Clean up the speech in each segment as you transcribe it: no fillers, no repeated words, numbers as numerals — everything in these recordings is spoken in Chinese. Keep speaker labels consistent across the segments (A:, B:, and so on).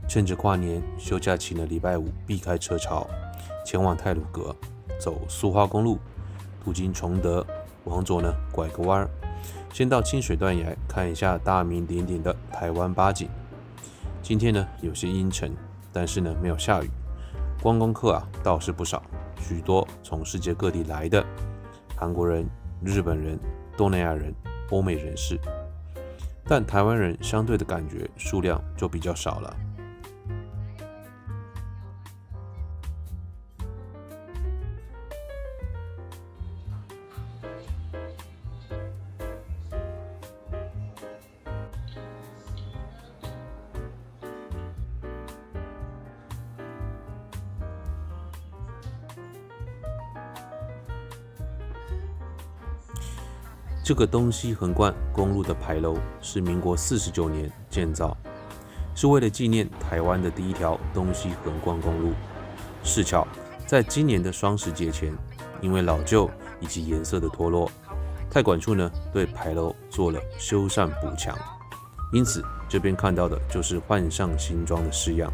A: 趁着跨年休假期的礼拜五，避开车潮，前往太鲁阁，走苏花公路，途经崇德，往左呢拐个弯，先到清水断崖看一下大名鼎鼎的台湾八景。今天呢有些阴沉，但是呢没有下雨，观光客倒是不少，许多从世界各地来的韩国人、日本人、东南亚人、欧美人士，但台湾人相对的感觉数量就比较少了。这个东西横贯公路的牌楼是民国49年建造，是为了纪念台湾的第一条东西横贯公路。是巧，在今年的双十节前，因为老旧以及颜色的脱落，太管处呢对牌楼做了修缮补强，因此这边看到的就是换上新装的式样。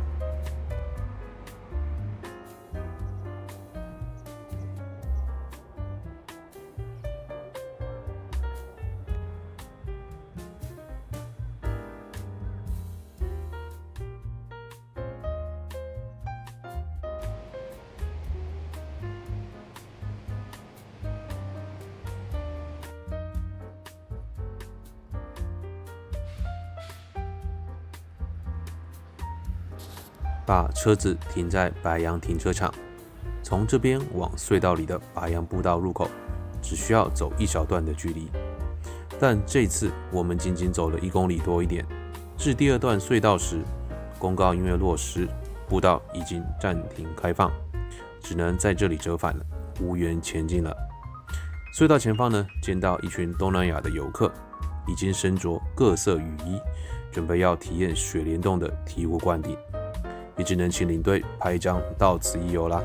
A: 把车子停在白杨停车场，从这边往隧道里的白杨步道入口，只需要走一小段的距离。但这次我们仅仅走了1公里多一点，至第2段隧道时，公告因为落实，步道已经暂停开放，只能在这里折返了，无缘前进了。隧道前方呢，见到一群东南亚的游客，已经身着各色雨衣，准备要体验雪莲洞的醍醐灌顶。也只能请领队拍一张到此一游啦。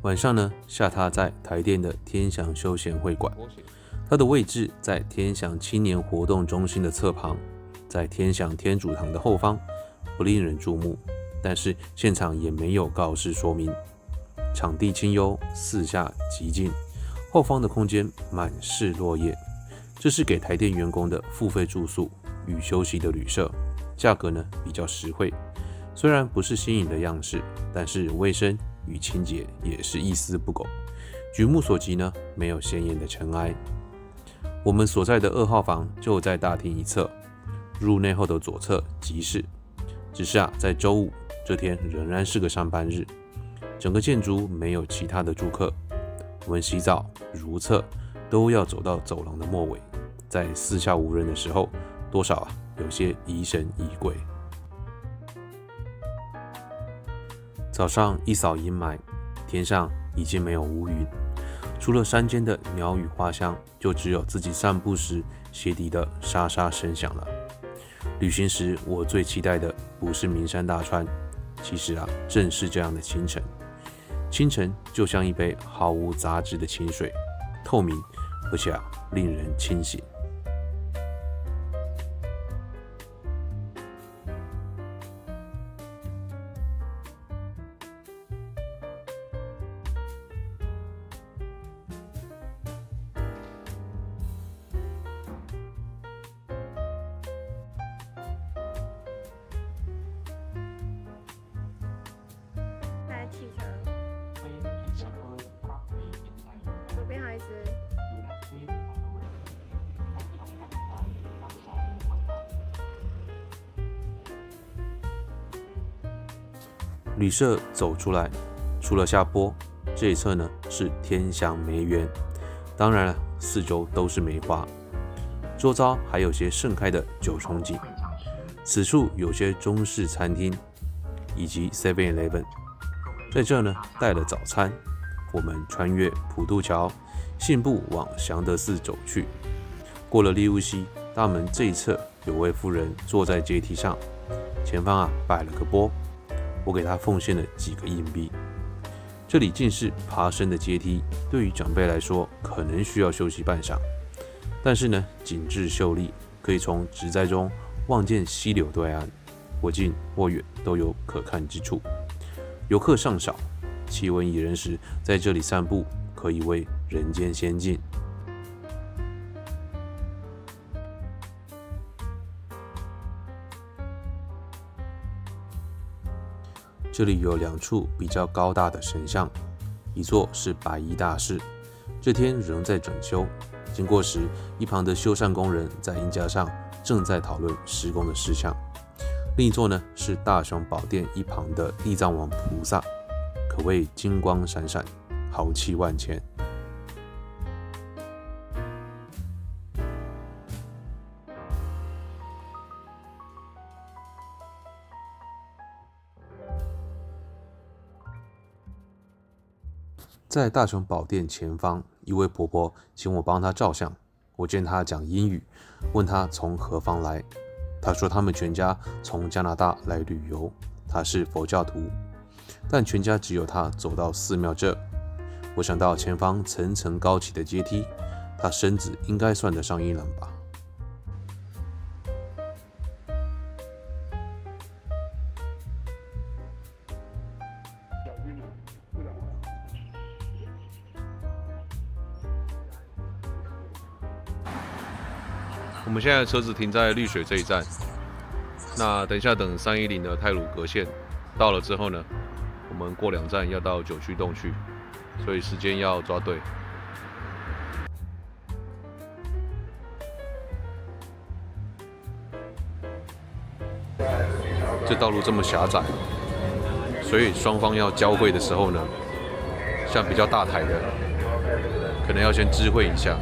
A: 晚上呢，下榻在台电的天祥休闲会馆，它的位置在天祥青年活动中心的侧旁，在天祥天主堂的后方，不令人注目，但是现场也没有告示说明。场地清幽，四下极静，后方的空间满是落叶，这是给台电员工的付费住宿与休息的旅社，价格呢比较实惠。虽然不是新颖的样式，但是卫生与清洁也是一丝不苟。举目所及呢，没有显眼的尘埃。我们所在的2号房就在大厅一侧，入内后的左侧即是。只是在周五这天仍然是个上班日，整个建筑没有其他的住客。我们洗澡、如厕都要走到走廊的末尾，在四下无人的时候，多少有些疑神疑鬼。早上一扫阴霾，天上已经没有乌云，除了山间的鸟语花香，就只有自己散步时鞋底的沙沙声响了。旅行时我最期待的不是名山大川，其实正是这样的清晨。清晨就像一杯毫无杂质的清水，透明，而且令人清醒。旅社走出来，除了下坡，这一侧呢是天祥梅园，当然了，四周都是梅花，周遭还有些盛开的九重锦。此处有些中式餐厅以及 7-Eleven， 在这呢带了早餐，我们穿越普渡桥，信步往祥德寺走去。过了利物溪大门这一侧，有位妇人坐在阶梯上，前方摆了个钵，我给她奉献了几个硬币。这里尽是爬升的阶梯，对于长辈来说可能需要休息半晌，但是呢景致秀丽，可以从植栽中望见溪流对岸，或近或远都有可看之处。游客尚少，气温宜人时，在这里散步可以谓人间仙境。这里有2处比较高大的神像，一座是白衣大士，这天仍在整修，经过时，一旁的修缮工人在鹰架上正在讨论施工的事项。另一座呢是大雄宝殿一旁的地藏王菩萨，可谓金光闪闪，豪气万千。在大雄宝殿前方，一位婆婆请我帮她照相。我见她讲英语，问她从何方来。她说他们全家从加拿大来旅游，她是佛教徒，但全家只有她走到寺庙这。我想到前方层层高起的阶梯，她身子应该算得上硬朗吧。
B: 我们现在的车子停在绿水这一站，那等一下等310的太鲁阁线到了之后呢，我们过2站要到九曲洞去，所以时间要抓对。这道路这么狭窄，所以双方要交汇的时候呢，像比较大台的，可能要先知会一下。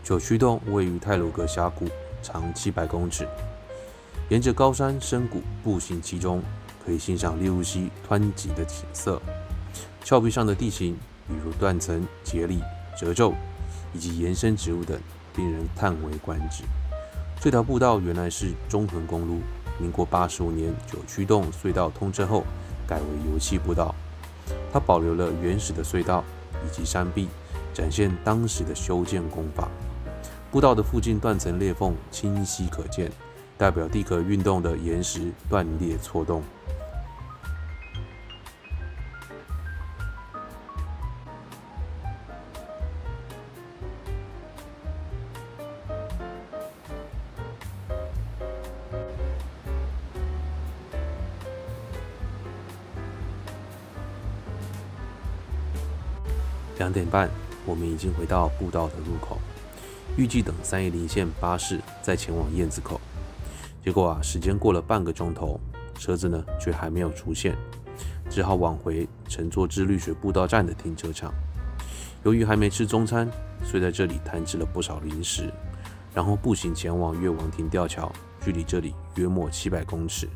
A: 九曲洞位于太鲁阁峡谷，长700公尺，沿着高山深谷步行其中，可以欣赏利物溪湍急的景色。峭壁上的地形，比如断层、节理、褶皱以及延伸植物等，令人叹为观止。这条步道原来是中横公路，民国85年九曲洞隧道通车后，改为油气步道。它保留了原始的隧道以及山壁，展现当时的修建工法。步道的附近断层裂缝清晰可见，代表地壳运动的岩石断裂错动。2点半，我们已经回到步道的入口。预计等310线巴士再前往燕子口，结果时间过了半个钟头，车子呢却还没有出现，只好往回乘坐至绿水步道站的停车场。由于还没吃中餐，所以在这里贪吃了不少零食，然后步行前往岳王亭吊桥，距离这里约莫700公尺。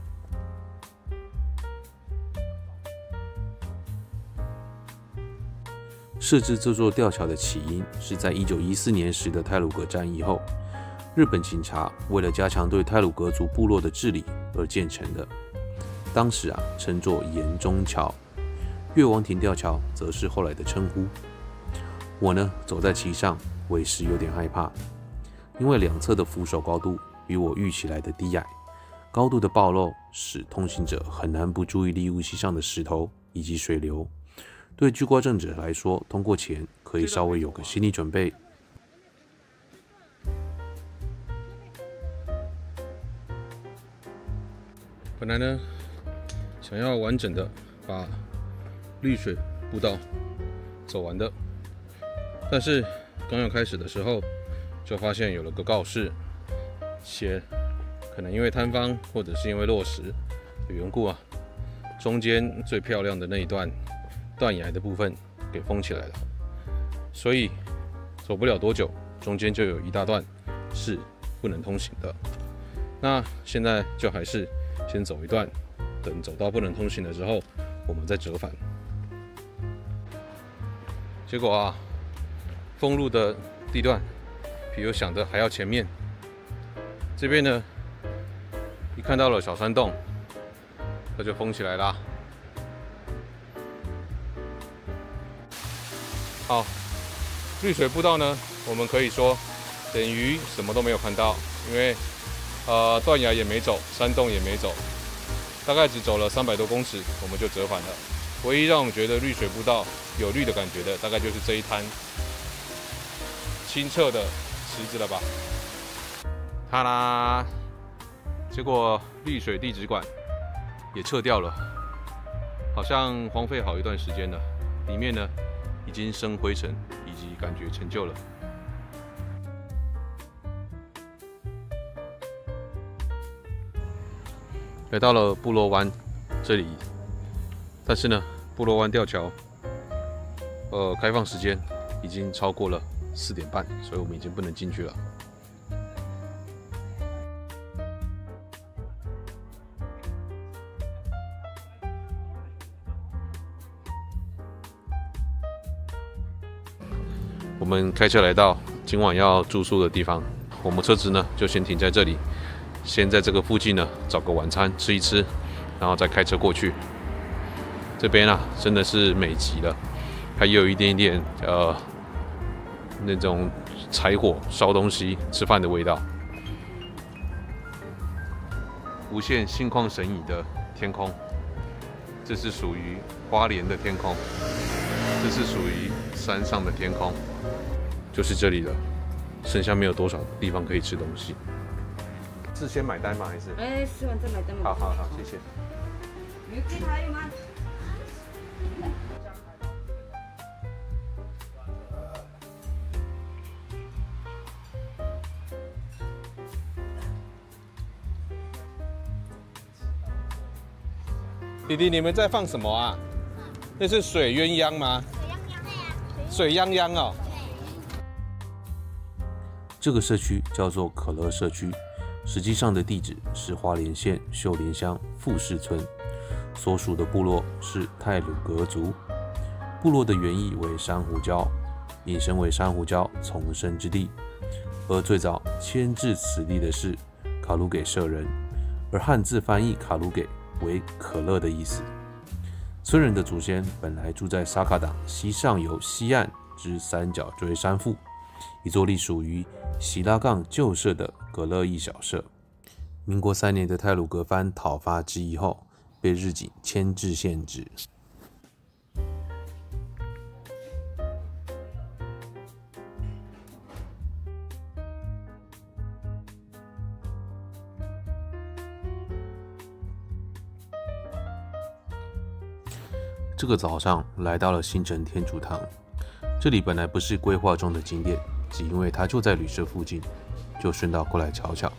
A: 设置这座吊桥的起因是在1914年时的太鲁阁战役后，日本警察为了加强对太鲁阁族部落的治理而建成的。当时称作岩中桥，岳王亭吊桥则是后来的称呼。我呢，走在其上，为时有点害怕，因为两侧的扶手高度比我预期来的低矮，高度的暴露使通行者很难不注意利物溪上的石头以及水流。对惧高症者来说，通过前可以稍微有个心理准备。
B: 本来呢，想要完整的把绿水步道走完的，但是刚要开始的时候，就发现有了个告示，写可能因为坍方或者是因为落石的缘故啊，中间最漂亮的那一段断崖的部分给封起来了，所以走不了多久，中间就有一大段是不能通行的。那现在就还是先走一段，等走到不能通行的时候，我们再折返。结果啊，封路的地段比我想的还要前面。这边呢，一看到了小山洞，它就封起来啦。好，绿水步道呢，我们可以说等于什么都没有看到，因为断崖也没走，山洞也没走，大概只走了300多公尺，我们就折返了。唯一让我们觉得绿水步道有绿的感觉的，大概就是这一滩清澈的池子了吧。哈啦，结果绿水地质馆也撤掉了，好像荒废好一段时间了，里面呢已经生灰尘以及感觉陈旧了。来到了部落湾这里，但是呢，部落湾吊桥，开放时间已经超过了4点半，所以我们已经不能进去了。我们开车来到今晚要住宿的地方，我们车子呢就先停在这里，先在这个附近呢找个晚餐吃一吃，然后再开车过去。这边啊真的是美极了，还有一点点那种柴火烧东西吃饭的味道。无限心旷神怡的天空，这是属于花莲的天空，这是属于山上的天空，就是这里了。剩下没有多少地方可以吃东西。是先买单吗？还是？
C: 吃完再买单嘛。
B: 好，谢谢。
C: 有鸡还有吗？
B: 弟弟，你们在放什么啊？那是水鸳鸯吗？水鸯鸯哦。
A: 这个社区叫做可乐社区，实际上的地址是花莲县秀莲乡富士村，所属的部落是太鲁阁族。部落的原意为珊瑚礁，引申为珊瑚礁丛生之地。而最早迁至此地的是卡鲁给社人，而汉字翻译卡鲁给为可乐的意思。村人的祖先本来住在沙卡党西上游西岸之三角锥山腹，一座隶属于喜拉杠旧社的葛勒义小社。民国3年的太鲁阁藩讨伐之役后，被日警迁至现址。这个早上来到了新城天主堂，这里本来不是规划中的景点，只因为它就在旅社附近，就顺道过来瞧瞧。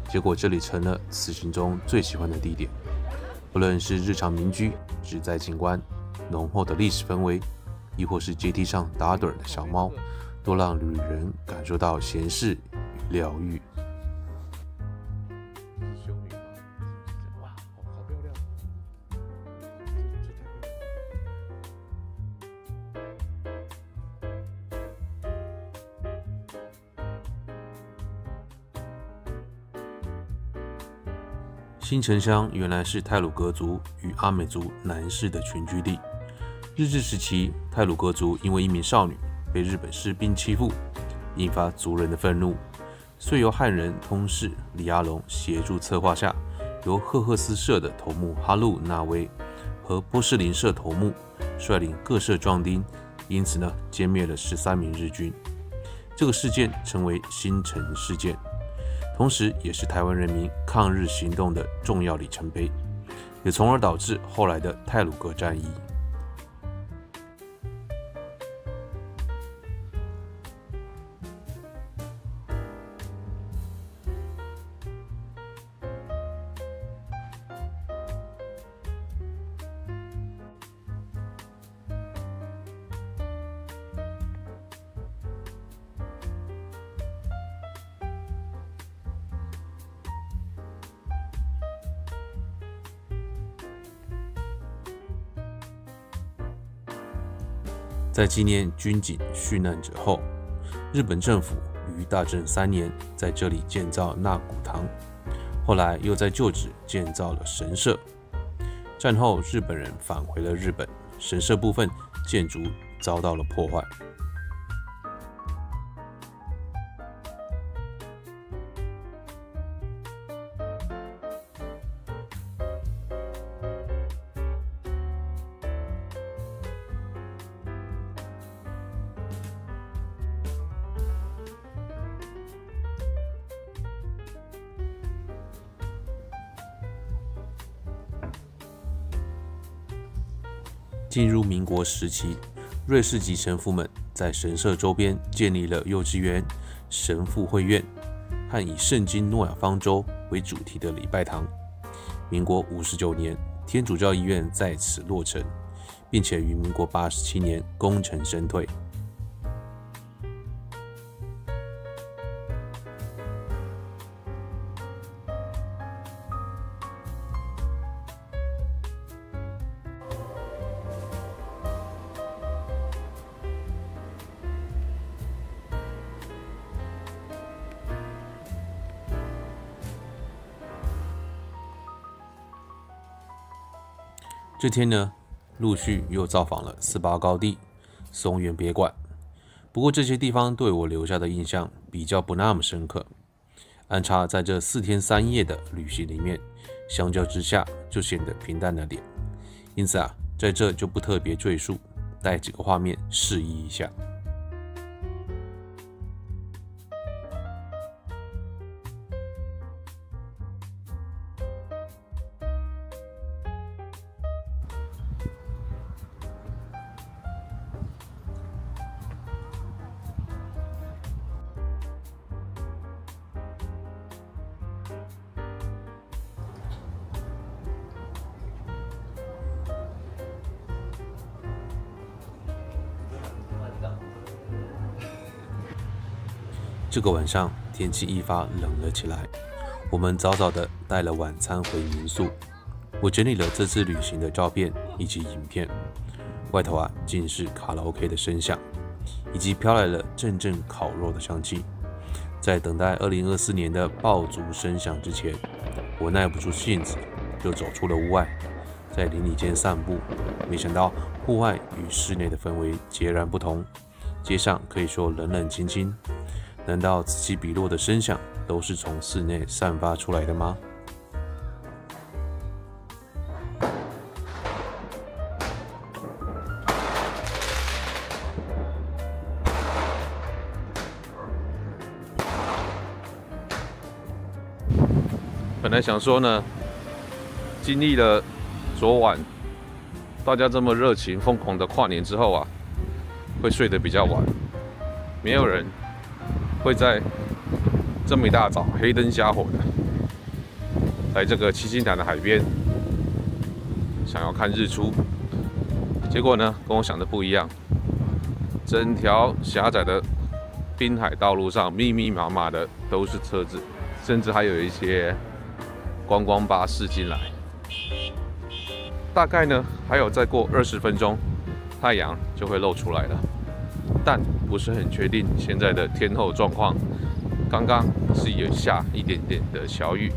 A: 结果这里成了此行中最喜欢的地点，不论是日常民居、植栽景观、浓厚的历史氛围，亦或是阶梯上打盹的小猫，都让旅人感受到闲适与疗愈。新城乡原来是太鲁阁族与阿美族男士的群居地。日治时期，太鲁阁族因为一名少女被日本士兵欺负，引发族人的愤怒，遂由汉人通事李阿龙协助策划下，由赫赫斯社的头目哈鲁纳威和波士林社头目率领各社壮丁，因此歼灭了13名日军。这个事件称为新城事件，同时也是台湾人民抗日行动的重要里程碑，也从而导致后来的太鲁阁战役。在纪念军警殉难者后，日本政府于大正3年在这里建造纳古堂，后来又在旧址建造了神社。战后日本人返回了日本，神社部分建筑遭到了破坏。进入民国时期，瑞士籍神父们在神社周边建立了幼稚园、神父会院和以圣经诺亚方舟为主题的礼拜堂。民国59年，天主教医院在此落成，并且于民国87年功成身退。这天呢，陆续又造访了48高地、松原别馆。不过这些地方对我留下的印象比较不那么深刻。安插在这4天3夜的旅行里面，相较之下就显得平淡了点。因此在这就不特别赘述，带几个画面示意一下。这个晚上天气一发冷了起来，我们早早的带了晚餐回民宿。我整理了这次旅行的照片以及影片，外头尽是卡拉 OK 的声响，以及飘来了阵阵烤肉的香气。在等待2024年的爆竹声响之前，我耐不住性子，就走出了屋外，在邻里间散步。没想到户外与室内的氛围截然不同，街上可以说冷冷清清。难道此起彼落的声响都是从室内散发出来的吗？
B: 本来想说呢，经历了昨晚大家这么热情疯狂的跨年之后会睡得比较晚，没有人会在这么一大早黑灯瞎火的来这个七星潭的海边，想要看日出。结果呢，跟我想的不一样，整条狭窄的滨海道路上密密麻麻的都是车子，甚至还有一些观光巴士进来。大概呢，还有再过20分钟，太阳就会露出来了。但不是很确定现在的天候状况。刚刚是有下一点点的小雨，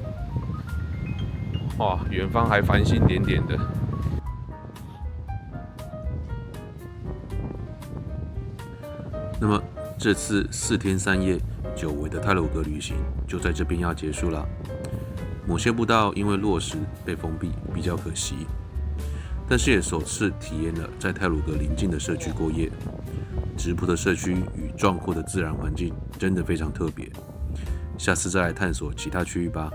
B: 哇，远方还繁星点点的。
A: 那么这次4天3夜久违的太鲁阁旅行就在这边要结束了。某些步道因为落石被封闭，比较可惜，但是也首次体验了在太鲁阁邻近的社区过夜。质朴的社区与壮阔的自然环境真的非常特别，下次再来探索其他区域吧。